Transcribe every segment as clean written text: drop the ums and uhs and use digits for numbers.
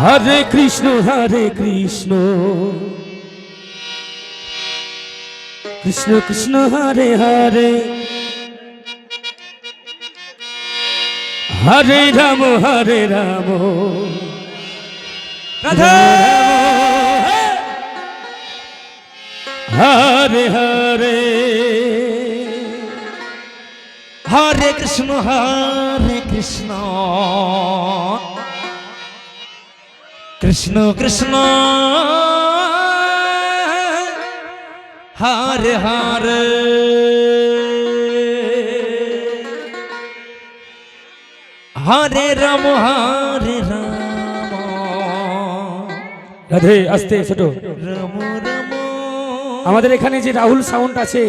হরে কৃষ্ণ কৃষ্ণ কৃষ্ণ হরে হরে হরে রাম রাধা হরে হরে হরে কৃষ্ণ কৃষ্ণ কৃষ্ণ হরে হরে হরে রাম রাধে আস্তে ছোট রাম রাম। আমাদের এখানে যে রাহুল সাউন্ড আছে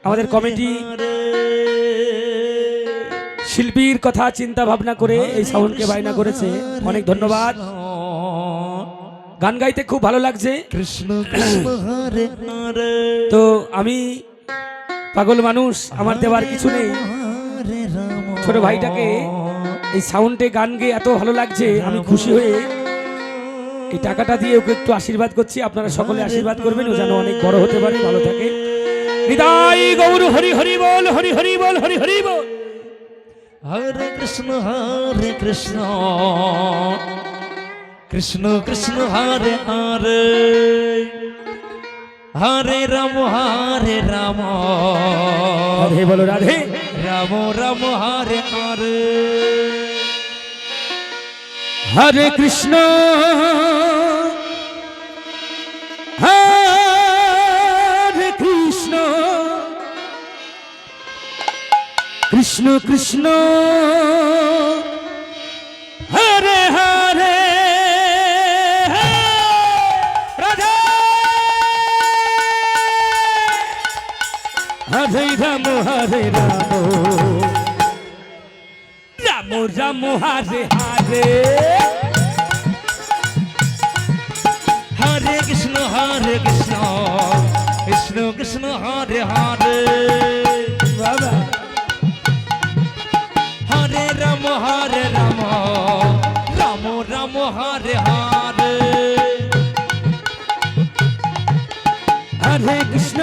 আমাদের কমিটি শিল্পীর কথা চিন্তা ভাবনা করে এই সাউন্ডকে বায়না করেছে, অনেক ধন্যবাদ। গান গাইতে খুব ভালো লাগছে। কৃষ্ণ কৃষ্ণ হরে হরে। তো আমি পাগল মানুষ, আমার দেওয়ার কিছু নেই। ছোট ভাইটাকে এই সাউন্ডে গান গেয়ে এত ভালো লাগছে, আমি খুশি হয়ে এই টাকাটা দিয়ে ওকে একটু আশীর্বাদ করছি। আপনারা সকলে আশীর্বাদ করবেন, ও যেন অনেক বড় হতে পারে, ভালো থাকে। হৃদয় গৌর হরি হরি বল, হরি হরি বল, হরি হরি বল। হরে কৃষ্ণ কৃষ্ণ কৃষ্ণ হরে হরে হরে রাম রাধে বলো রাধে। রাম রাম হরে হরে হরে কৃষ্ণ হরে কৃষ্ণ কৃষ্ণ কৃষ্ণ হরে হরে রাধে হরে রাম হরে রাম রাম রাম হরে হরে হরে কৃষ্ণ কৃষ্ণ কৃষ্ণ হরে হরে বাবা হরে রাম রাম রাম হরে হরে হরে কৃষ্ণ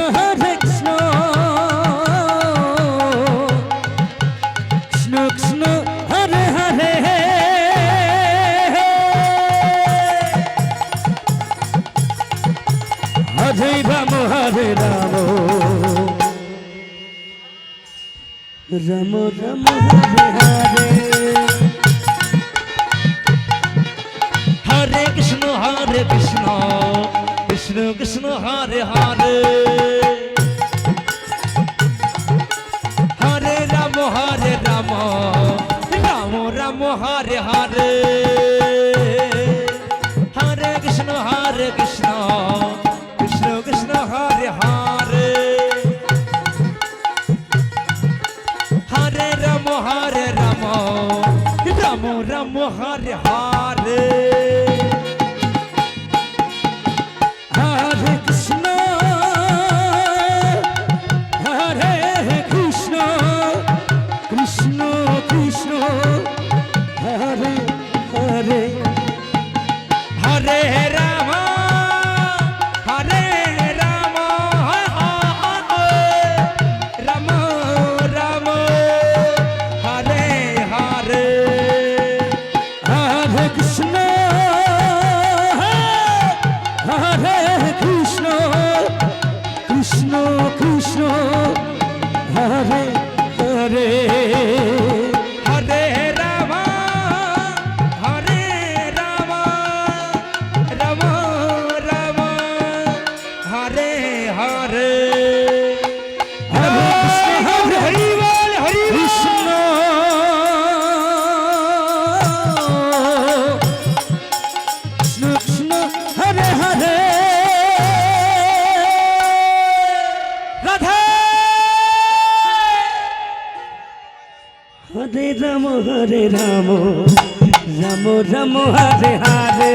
কৃষ্ণ কৃষ্ণ হরে হরে হরে রাম হরে রাম রাম রাম হরে হরে হরে কৃষ্ণ কৃষ্ণ কৃষ্ণ হরে হরে হরে রাম রাম রাম হরে হরে হরে কৃষ্ণ কৃষ্ণ কৃষ্ণ হরে হরে হরে রাম রাম রাম হরে হরে হরে কৃষ্ণ হরে কৃষ্ণ কৃষ্ণ কৃষ্ণ হরে হরে হরে রাম রাম রাম রাম হরে হরে হরে কৃষ্ণ হরে কৃষ্ণ কৃষ্ণ কৃষ্ণ হরে হরে হরে রাম রাম রাম হরে হরে হরে কৃষ্ণ হরে হরি বল হরি কৃষ্ণ কৃষ্ণ কৃষ্ণ হরে হরে রাধা হরে রাম রাম রাম হরে হরে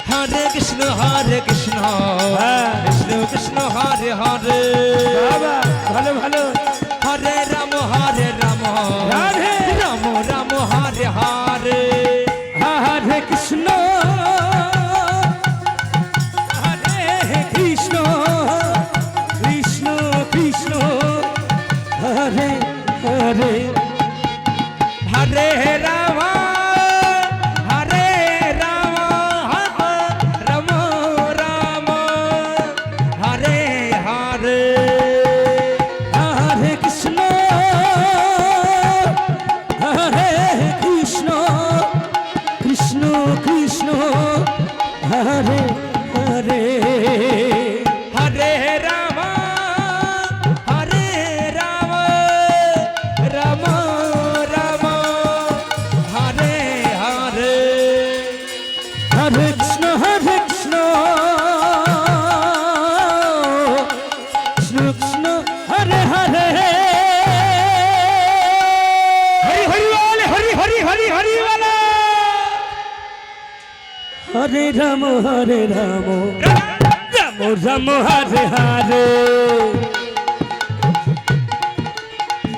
হরে কৃষ্ণ কৃষ্ণ কৃষ্ণ হরে হরে বাবা ভালো হরে হরে রাম হরে রাম রাম রাম হরে হরে হরে কৃষ্ণ হরে কৃষ্ণ কৃষ্ণ কৃষ্ণ হরে হরে হরে রাম হরে রাম রাম রাম হরে হরে হরে কৃষ্ণ কৃষ্ণ কৃষ্ণ হরে হরে হরি হরি বল হরি হরি হরি হরি বল হরে রাম রাম রাম হরে হরে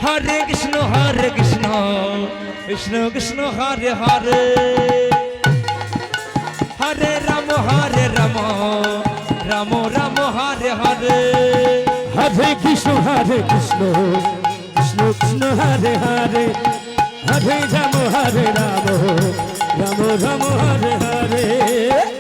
হরে কৃষ্ণ কৃষ্ণ কৃষ্ণ হরে হরে হরে রাম রাম রাম হরে হরে হরে কৃষ্ণ কৃষ্ণ কৃষ্ণ হরে হরে হরে রাম রাম রাম রাম হরে হরে